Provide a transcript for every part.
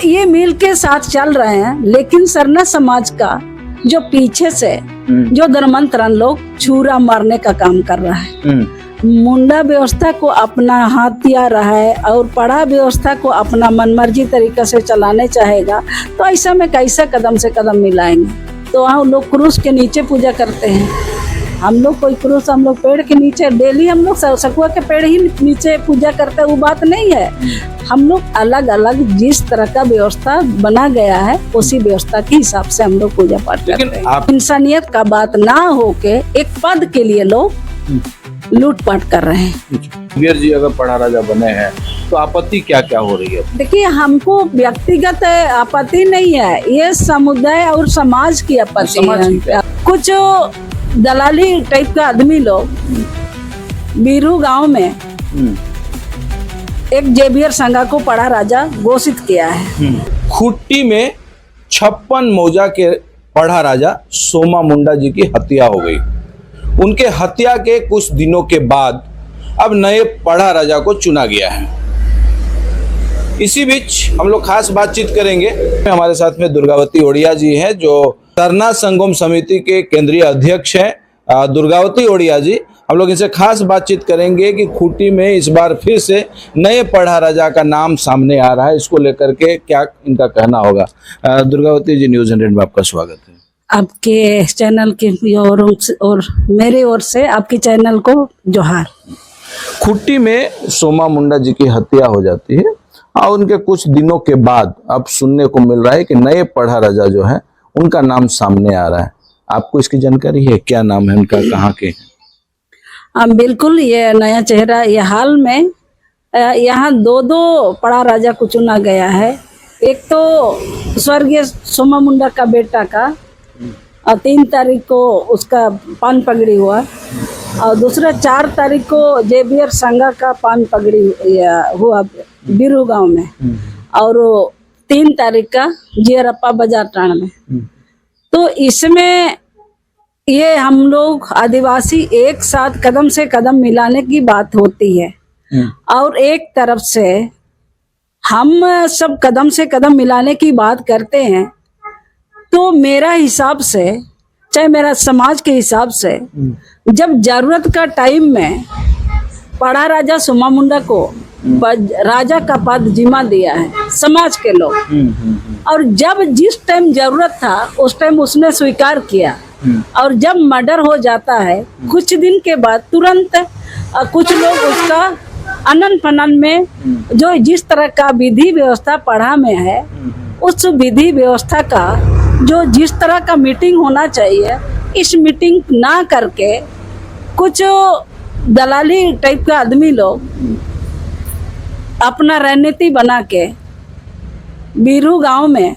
ये मिल के साथ चल रहे हैं, लेकिन सरना समाज का जो पीछे से जो धर्मांतरण लोग छुरा मारने का काम कर रहा है, मुंडा व्यवस्था को अपना हथियार रहा है और पढ़ा व्यवस्था को अपना मनमर्जी तरीके से चलाने चाहेगा, तो ऐसा में कैसे कदम से कदम मिलाएंगे। तो हम लोग क्रूस के नीचे पूजा करते हैं, हम लोग कोई क्रूस, हम लोग पेड़ के नीचे डेली हम लोग सकुआ के पेड़ ही नीचे पूजा करते हैं, वो बात नहीं है। हम लोग अलग अलग जिस तरह का व्यवस्था बना गया है उसी व्यवस्था के हिसाब से हम लोग पूजा पाठ करते हैं। इंसानियत का बात ना होके एक पद के लिए लोग लूटपाट कर रहे हैं। कुबेर जी अगर पढ़ा राजा बने हैं तो आपत्ति क्या क्या हो रही है? देखिए, हमको व्यक्तिगत आपत्ति नहीं है, ये समुदाय और समाज की आपत्ति है। कुछ दलाली टाइप का आदमी लोग बीरू गांव में एक जेबियर संघा को पढ़ा राजा घोषित किया है। खुट्टी में 56 मौजा के पढ़ा राजा सोमा मुंडा जी की हत्या हो गई। उनके हत्या के कुछ दिनों के बाद अब नए पढ़ा राजा को चुना गया है। इसी बीच हम लोग खास बातचीत करेंगे। हमारे साथ में दुर्गावती ओडिया जी हैं, जो सरना संगम समिति के केंद्रीय अध्यक्ष हैं। दुर्गावती ओडिया जी, हम लोग इनसे खास बातचीत करेंगे कि खूंटी में इस बार फिर से नए पढ़ा राजा का नाम सामने आ रहा है, इसको लेकर के क्या इनका कहना होगा। दुर्गावती जी, न्यूज़ 100 में आपका स्वागत है। आपके चैनल की और मेरे ओर से आपके चैनल को जोहार। खूंटी में सोमा मुंडा जी की हत्या हो जाती है और उनके कुछ दिनों के बाद अब सुनने को मिल रहा है कि नए पढ़ा राजा जो है उनका नाम सामने आ रहा है। आपको इसकी जानकारी है? क्या नाम है उनका, कहाँ के? बिल्कुल, ये नया चेहरा, ये हाल में यहाँ दो पढ़ा राजा को चुना गया है। एक तो स्वर्गीय सोमा मुंडा का बेटा का, और 3 तारीख को उसका पान पगड़ी हुआ, और दूसरा 4 तारीख को जेबियर संघा का पान पगड़ी हुआ बीरू गांव में, और 3 तारीख का जियरप्पा बाजार टाण में। तो इसमें ये हम लोग आदिवासी एक साथ कदम से कदम मिलाने की बात होती है, और एक तरफ से हम सब कदम से कदम मिलाने की बात करते हैं। तो मेरा हिसाब से, चाहे मेरा समाज के हिसाब से, जब जरूरत का टाइम में पढ़ा राजा सोमा मुंडा को राजा का पद जिम्मा दिया है समाज के लोग, और जब जिस टाइम जरूरत था उस टाइम उसने स्वीकार किया, और जब मर्डर हो जाता है कुछ दिन के बाद तुरंत कुछ लोग उसका अनन फनन में जो जिस तरह का विधि व्यवस्था पढ़ा में है, उस विधि व्यवस्था का जो जिस तरह का मीटिंग होना चाहिए, इस मीटिंग ना करके कुछ दलाली टाइप का आदमी लोग अपना रणनीति बना के बीरू गांव में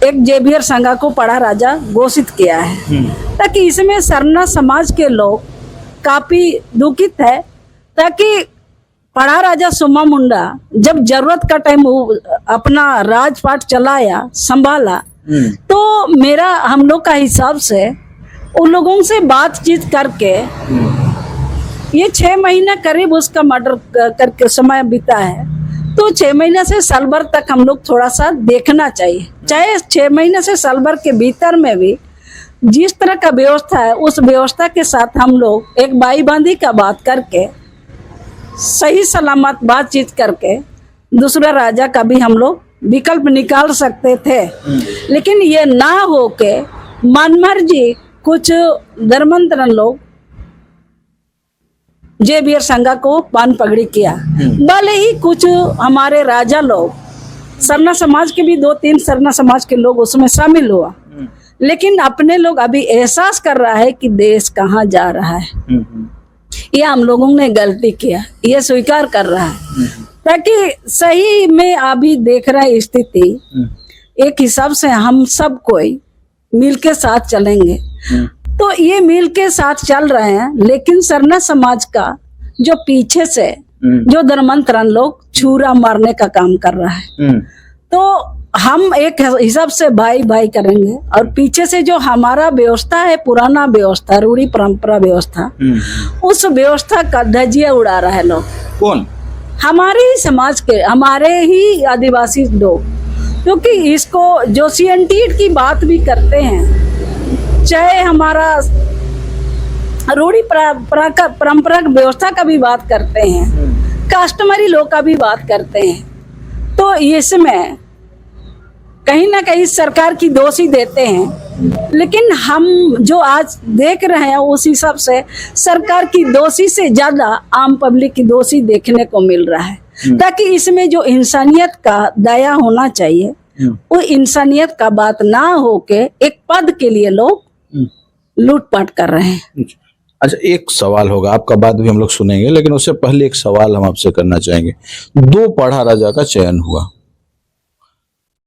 एक जेबियर संघा को पढ़ा राजा घोषित किया है, ताकि इसमें सरना समाज के लोग काफी दुखित है। ताकि पढ़ा राजा सोमा मुंडा जब जरूरत का टाइम अपना राजपाट चलाया, संभाला, तो मेरा हम लोग का हिसाब से उन लोगों से बातचीत करके ये 6 महीना करीब उसका मर्डर करके समय बीता है, तो 6 महीने से साल भर तक हम लोग थोड़ा सा देखना चाहिए। चाहे 6 महीने से साल भर के भीतर में भी जिस तरह का व्यवस्था है, उस व्यवस्था के साथ हम लोग एक बाईबांधी का बात करके सही सलामत बातचीत करके दूसरा राजा का भी हम लोग विकल्प निकाल सकते थे। लेकिन ये ना होके मनमर्जी कुछ धर्मांतरण लोग जेबियर संघा को पान पगड़ी किया। भले ही कुछ हमारे राजा लोग, सरना समाज के भी 2-3 सरना समाज के लोग उसमें शामिल हुआ, लेकिन अपने लोग अभी एहसास कर रहा है कि देश कहाँ जा रहा है। ये हम लोगों ने गलती किया, ये स्वीकार कर रहा है, ताकि सही में अभी देख रहा है स्थिति, एक हिसाब से हम सब कोई मिल के साथ चलेंगे। तो ये मिल के साथ चल रहे हैं, लेकिन सरना समाज का जो पीछे से जो धर्मांतरण लोग छुरा मारने का काम कर रहा है, तो हम एक हिसाब से भाई भाई करेंगे, और पीछे से जो हमारा व्यवस्था है, पुराना व्यवस्था, रूढ़ी परंपरा व्यवस्था, उस व्यवस्था का धजिया उड़ा रहा है लोग। कौन? हमारे ही समाज के, हमारे ही आदिवासी लोग, क्योंकि इसको जो सीएनटी की बात भी करते हैं, चाहे हमारा रूढ़ी परंपरा व्यवस्था का भी बात करते हैं, कस्टमरी लोग का भी बात करते हैं, तो इसमें कहीं ना कहीं सरकार की दोषी देते हैं। लेकिन हम जो आज देख रहे हैं उस हिसाब से सरकार की दोषी से ज्यादा आम पब्लिक की दोषी देखने को मिल रहा है, ताकि इसमें जो इंसानियत का दया होना चाहिए वो इंसानियत का बात ना होके एक पद के लिए लोग लूटपाट कर रहे हैं। अच्छा, एक सवाल होगा, आपका बात भी हम लोग सुनेंगे, लेकिन उससे पहले एक सवाल हम आपसे करना चाहेंगे। 2 पढ़ा राजा का चयन हुआ,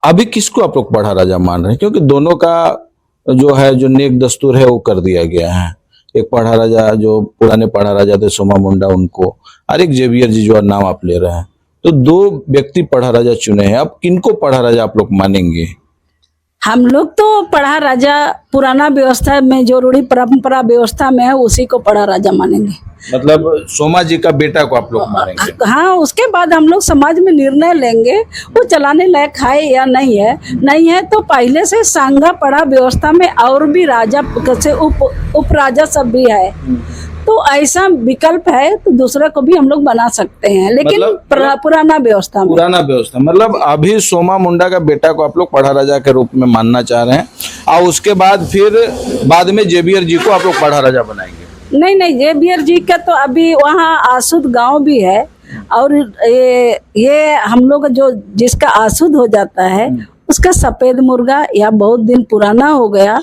अभी किसको आप लोग पढ़ा राजा मान रहे हैं? क्योंकि दोनों का जो है जो नेक दस्तूर है वो कर दिया गया है। एक पढ़ा राजा जो पुराने पढ़ा राजा थे सोमा मुंडा, उनको, और एक जेवियर जी जो नाम आप ले रहे हैं, तो 2 व्यक्ति पढ़ा राजा चुने हैं। अब किनको पढ़ा राजा आप लोग मानेंगे? हम लोग तो पढ़ा राजा पुराना व्यवस्था में जो रूढ़ी परंपरा व्यवस्था में है उसी को पढ़ा राजा मानेंगे। मतलब सोमा जी का बेटा को आप लोग मानेंगे? हाँ, उसके बाद हम लोग समाज में निर्णय लेंगे वो चलाने लायक है या नहीं है। नहीं है तो पहले से सांगा पढ़ा व्यवस्था में और भी राजा से उप राजा सब भी है, तो ऐसा विकल्प है तो दूसरा को भी हम लोग बना सकते हैं, लेकिन पुराना व्यवस्था मतलब अभी सोमा मुंडा का बेटा को आप लोग पढ़ा राजा के रूप में मानना चाह रहे हैं, और उसके बाद फिर बाद में जेवियर जी को आप लोग पढ़ा राजा बनाएंगे? नहीं, जेवियर जी का तो अभी वहाँ आसुद गांव भी है, और ये हम लोग जो जिसका आसुद हो जाता है उसका सफेद मुर्गा या बहुत दिन पुराना हो गया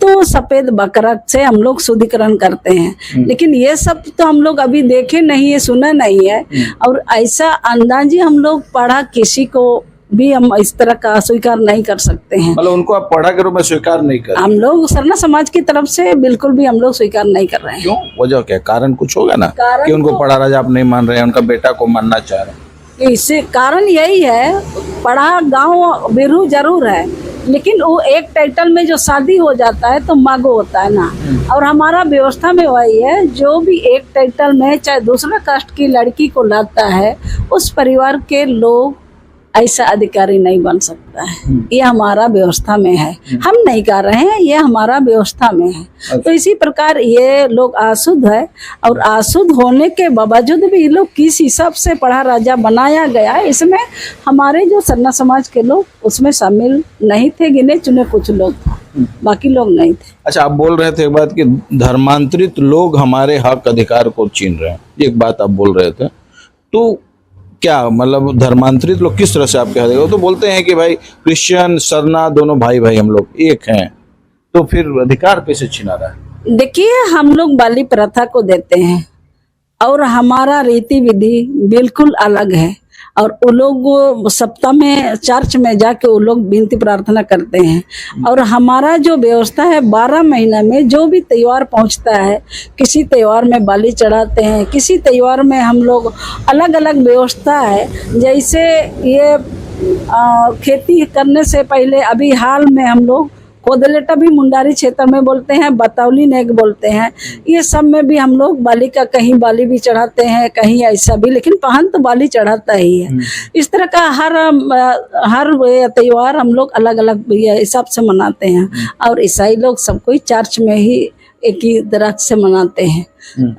तो सफेद बकरा से हम लोग शुद्धिकरण करते हैं। लेकिन ये सब तो हम लोग अभी देखे नहीं है, सुना नहीं है, और ऐसा अंदाजी हम लोग पढ़ा किसी को भी हम इस तरह का स्वीकार नहीं कर सकते हैं। मतलब उनको आप पढ़ा के रूप में स्वीकार नहीं कर? हम लोग सरना समाज की तरफ से बिल्कुल भी हम लोग स्वीकार नहीं कर रहे हैं। क्यों? वजह क्या? कारण कुछ होगा ना कि उनको पढ़ा राजा आप नहीं मान रहे हैं, उनका बेटा को मानना चाह रहे हैं? इससे कारण यही है, पढ़ा गांव बिरू जरूर है, लेकिन वो एक टाइटल में जो शादी हो जाता है तो मांगो होता है ना, और हमारा व्यवस्था में वही है, जो भी एक टाइटल में चाहे दूसरा कास्ट की लड़की को लाता है उस परिवार के लोग ऐसा अधिकारी नहीं बन सकता है। ये हमारा व्यवस्था में है, हम नहीं कर रहे हैं, ये हमारा व्यवस्था में है। तो इसी प्रकार ये लोग आसुद है, और आसुद होने के बावजूद भी लोग किस हिसाब से पढ़ा राजा बनाया गया, इसमें हमारे जो सरना समाज के लोग उसमें शामिल नहीं थे, गिने चुने कुछ लोग, बाकी लोग नहीं थे। अच्छा, आप बोल रहे थे एक बात कि धर्मांतरित लोग हमारे हक अधिकार को छीन रहे हैं, एक बात आप बोल रहे थे, तो क्या मतलब धर्मांतरित लोग किस तरह से आपके हाथ? वो तो बोलते हैं कि भाई क्रिश्चियन सरना दोनों भाई हम लोग एक हैं, तो फिर अधिकार कैसे छीना रहा है? देखिए, हम लोग बाली प्रथा को देते हैं और हमारा रीति विधि बिल्कुल अलग है, और वो लोग सप्ताह में चर्च में जाके वो लोग विनती प्रार्थना करते हैं, और हमारा जो व्यवस्था है 12 महीना में जो भी त्योहार पहुंचता है, किसी त्योहार में बलि चढ़ाते हैं, किसी त्योहार में हम लोग अलग अलग व्यवस्था है। जैसे ये खेती करने से पहले अभी हाल में हम लोग कोदलेटा भी मुंडारी क्षेत्र में बोलते हैं, बतौली नेक बोलते हैं, ये सब में भी हम लोग बाली का कहीं बाली भी चढ़ाते हैं, कहीं ऐसा भी, लेकिन पहन तो बाली चढ़ाता ही है। इस तरह का हर त्योहार हम लोग अलग अलग हिसाब से मनाते हैं, और ईसाई लोग सब कोई चर्च में ही एक ही तरह से मनाते हैं।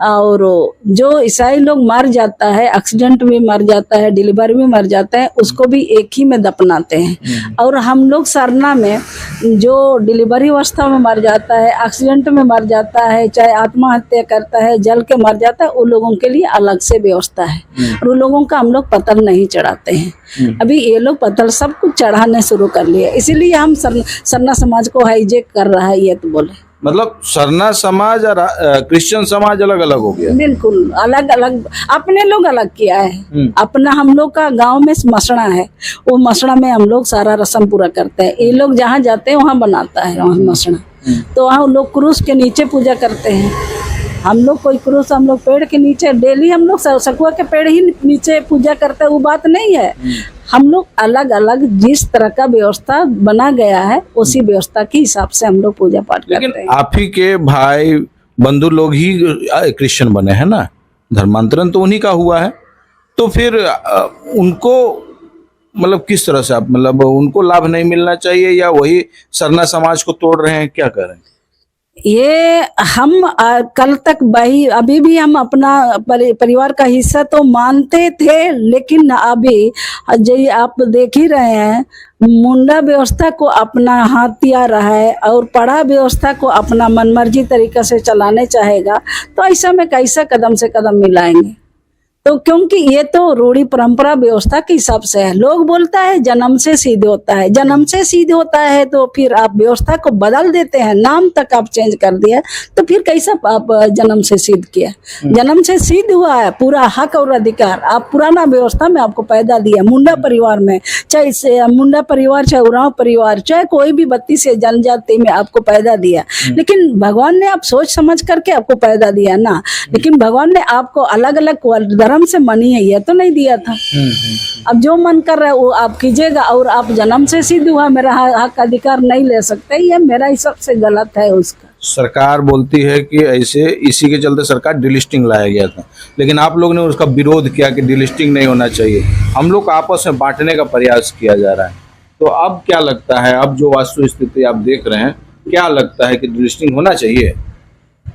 और जो ईसाई लोग मर जाता है, एक्सीडेंट में मर जाता है, डिलीवरी में मर जाता है, उसको भी एक ही में दफनाते हैं। और हम लोग सरना में जो डिलीवरी अवस्था में मर जाता है, एक्सीडेंट में मर जाता है, चाहे आत्महत्या करता है, जल के मर जाता है, उन लोगों के लिए अलग से व्यवस्था है, और उन लोगों का हम लोग पतल नहीं चढ़ाते हैं। अभी ये लोग पतल सब कुछ चढ़ाने शुरू कर लिए, इसीलिए हम सरना समाज को हाईजेक कर रहा है, ये तो बोले। मतलब सरना समाज और क्रिश्चियन समाज अलग अलग हो गया? बिल्कुल अलग अलग, अपने लोग अलग किया है। अपना हम लोग का गांव में मसड़ा है, वो मसड़ा में हम लोग सारा रस्म पूरा करते हैं। ये लोग जहाँ जाते हैं वहाँ बनाता है वहाँ मसड़ा, तो वहाँ लोग क्रूस के नीचे पूजा करते हैं। हम लोग कोई क्रूस, हम लोग पेड़ के नीचे डेली हम लोग सकुआ के पेड़ ही नीचे पूजा करते हैं, वो बात नहीं है। हम लोग अलग अलग जिस तरह का व्यवस्था बना गया है उसी व्यवस्था के हिसाब से हम लोग पूजा पाठ करते हैं। लेकिन आप ही के भाई बंधु लोग ही क्रिश्चियन बने हैं ना, धर्मांतरण तो उन्हीं का हुआ है। तो फिर उनको मतलब किस तरह से आप मतलब उनको लाभ नहीं मिलना चाहिए या वही सरना समाज को तोड़ रहे हैं, क्या कर रहे हैं? ये हम कल तक भाई अभी भी हम अपना परिवार का हिस्सा तो मानते थे, लेकिन अभी जो आप देख ही रहे हैं मुंडा व्यवस्था को अपना हथियार है और पढ़ा व्यवस्था को अपना मनमर्जी तरीका से चलाने चाहेगा, तो ऐसा में कैसा कदम से कदम मिलाएंगे? तो क्योंकि ये तो रूढ़ी परंपरा व्यवस्था के हिसाब से है। लोग बोलता है जन्म से सिद्ध होता है, जन्म से सिद्ध होता है तो फिर आप व्यवस्था को बदल देते हैं, नाम तक आप चेंज कर दिया, तो फिर कैसा आप जन्म से सिद्ध किया? जन्म से सिद्ध हुआ है पूरा हक और अधिकार, आप पुराना व्यवस्था में आपको पैदा दिया मुंडा परिवार में, चाहे मुंडा परिवार, चाहे उरांव परिवार, चाहे कोई भी 32 जनजाति में आपको पैदा दिया, लेकिन भगवान ने आप सोच समझ करके आपको पैदा दिया ना। लेकिन भगवान ने आपको अलग अलग धर्म से मनी है ये तो नहीं दिया था। अब जो मन कर रहा है वो आप कीजिएगा, और आप जन्म से सिद्ध हुआ मेरा हक अधिकार नहीं ले सकते, ये मेरा हिसाब से गलत है। उसका सरकार बोलती है कि ऐसे इसी के चलते सरकार डिलिस्टिंग लाया गया था, लेकिन आप लोग ने उसका विरोध किया कि डिलिस्टिंग नहीं होना चाहिए, हम लोग आपस में बांटने का प्रयास किया जा रहा है। तो अब क्या लगता है, अब जो वास्तु स्थिति आप देख रहे हैं, क्या लगता है कि डिलिस्टिंग होना चाहिए?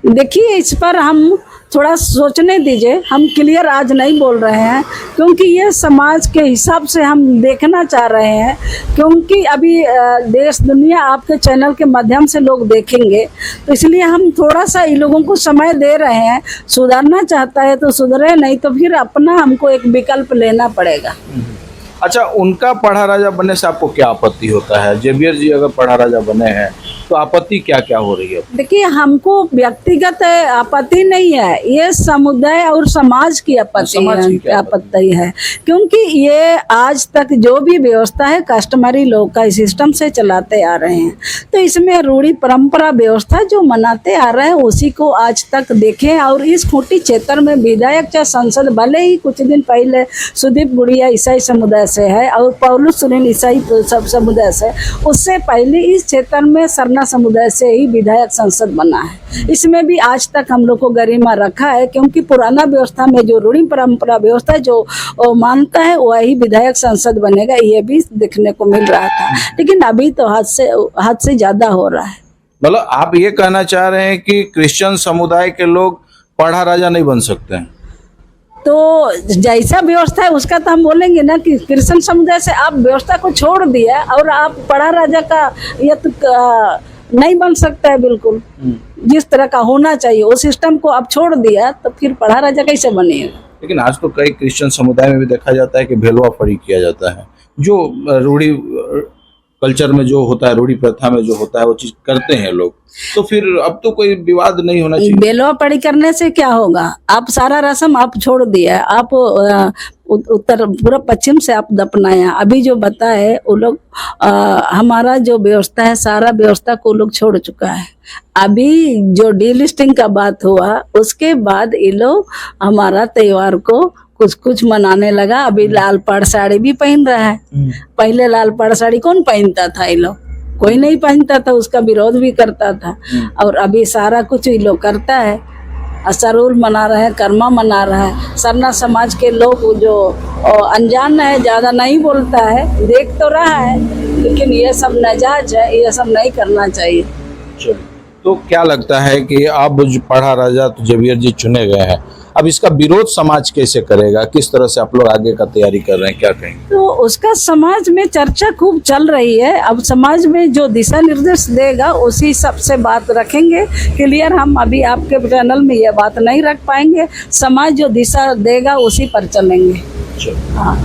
देखिए इस पर हम थोड़ा सोचने दीजिए, हम क्लियर आज नहीं बोल रहे हैं, क्योंकि ये समाज के हिसाब से हम देखना चाह रहे हैं, क्योंकि अभी देश दुनिया आपके चैनल के माध्यम से लोग देखेंगे, तो इसलिए हम थोड़ा सा इन लोगों को समय दे रहे हैं। सुधरना चाहता है तो सुधरे, नहीं तो फिर अपना हमको एक विकल्प लेना पड़ेगा। अच्छा, उनका पढ़ा राजा बनने से आपको क्या आपत्ति होता है? जेवियर जी अगर पढ़ा राजा बने हैं तो आपत्ति क्या क्या हो रही है? देखिए हमको व्यक्तिगत आपत्ति नहीं है, ये समुदाय और समाज की आपत्ति है, क्योंकि ये आज तक जो भी व्यवस्था है कस्टमरी लोग का सिस्टम से चलाते आ रहे हैं, तो इसमें रूढ़ी परंपरा व्यवस्था जो मनाते आ रहे हैं उसी को आज तक देखें। और इस खूंटी क्षेत्र में विधायक चाहे सांसद भले ही कुछ दिन पहले सुदीप गुड़िया ईसाई समुदाय से है और पौलुस सुनील ईसाई सब समुदाय से, उससे पहले इस क्षेत्र में सरना समुदाय से ही विधायक संसद बना है। इसमें भी आज तक हम लोग को गरिमा रखा है, क्योंकि पुराना व्यवस्था में जो रूढ़ी परंपरा व्यवस्था जो मानता है वही विधायक संसद बनेगा, ये भी देखने को मिल रहा था, लेकिन अभी तो हद से ज्यादा हो रहा है। मतलब आप ये कहना चाह रहे हैं कि क्रिश्चियन समुदाय के लोग पढ़ा राजा नहीं बन सकते हैं? तो जैसा व्यवस्था है उसका तो हम बोलेंगे ना कि कृष्ण समुदाय से आप व्यवस्था को छोड़ दिया और आप पढ़ा राजा का ये तो नहीं बन सकता है। बिल्कुल जिस तरह का होना चाहिए उस सिस्टम को आप छोड़ दिया, तो फिर पढ़ा राजा कैसे बनेगा? लेकिन आज तो कई क्रिश्चियन समुदाय में भी देखा जाता है कि भेलवा फड़ी किया जाता है, जो रूढ़ी कल्चर में जो होता है, रूढ़ी प्रथा में जो होता है वो चीज करते हैं लोग, तो फिर अब तो कोई विवाद नहीं होना चाहिए। बेलवा पड़ी करने से क्या होगा? आप सारा रस्म आप छोड़ दिया, आप उत्तर पूरा पश्चिम से आप दफनाया। अभी जो बताए वो लोग हमारा जो व्यवस्था है सारा व्यवस्था को लोग छोड़ चुका है। अभी जो डीलिस्टिंग का बात हुआ उसके बाद ये लोग हमारा त्योहार को कुछ कुछ मनाने लगा। अभी लाल पाड़ साड़ी भी पहन रहा है, पहले लाल पाड़ साड़ी कौन पहनता था? ये लोग कोई नहीं पहनता था, उसका विरोध भी करता था, और अभी सारा कुछ ये लोग करता है। असरूल मना रहे हैं, कर्मा मना रहा है। सरना समाज के लोग जो अनजान है, ज्यादा नहीं बोलता है, देख तो रहा है, लेकिन ये सब नाजायज है, ये सब नहीं करना चाहिए। तो क्या लगता है कि अब जो पढ़ा राजा तो जेवियर जी चुने गए हैं, अब इसका विरोध समाज कैसे करेगा? किस तरह से आप लोग आगे का तैयारी कर रहे हैं, क्या कहेंगे? तो उसका समाज में चर्चा खूब चल रही है। अब समाज में जो दिशा निर्देश देगा उसी सबसे बात रखेंगे। क्लियर हम अभी आपके चैनल में ये बात नहीं रख पाएंगे, समाज जो दिशा देगा उसी पर चलेंगे। हाँ,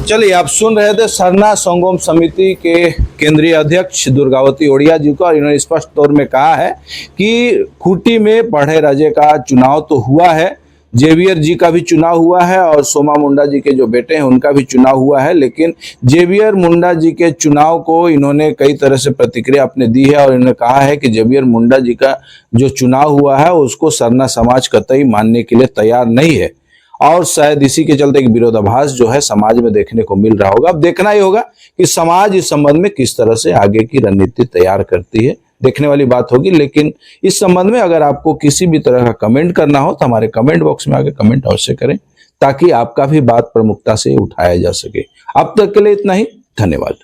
चलिए, आप सुन रहे थे सरना संगम समिति के केंद्रीय अध्यक्ष दुर्गावती ओड़िया जी को, और इन्होंने स्पष्ट तौर में कहा है कि खूंटी में पढ़े राजे का चुनाव तो हुआ है, जेवियर जी का भी चुनाव हुआ है और सोमा मुंडा जी के जो बेटे हैं उनका भी चुनाव हुआ है, लेकिन जेवियर मुंडा जी के चुनाव को इन्होंने कई तरह से प्रतिक्रिया अपने दी है, और इन्होंने कहा है कि जेवियर मुंडा जी का जो चुनाव हुआ है उसको सरना समाज कतई मानने के लिए तैयार नहीं है, और शायद इसी के चलते एक विरोधाभास जो है समाज में देखने को मिल रहा होगा। अब देखना ही होगा कि समाज इस संबंध में किस तरह से आगे की रणनीति तैयार करती है। देखने वाली बात होगी। लेकिन इस संबंध में अगर आपको किसी भी तरह का कमेंट करना हो तो हमारे कमेंट बॉक्स में आके कमेंट अवश्य करें, ताकि आपका भी बात प्रमुखता से उठाया जा सके। अब तक के लिए इतना ही, धन्यवाद।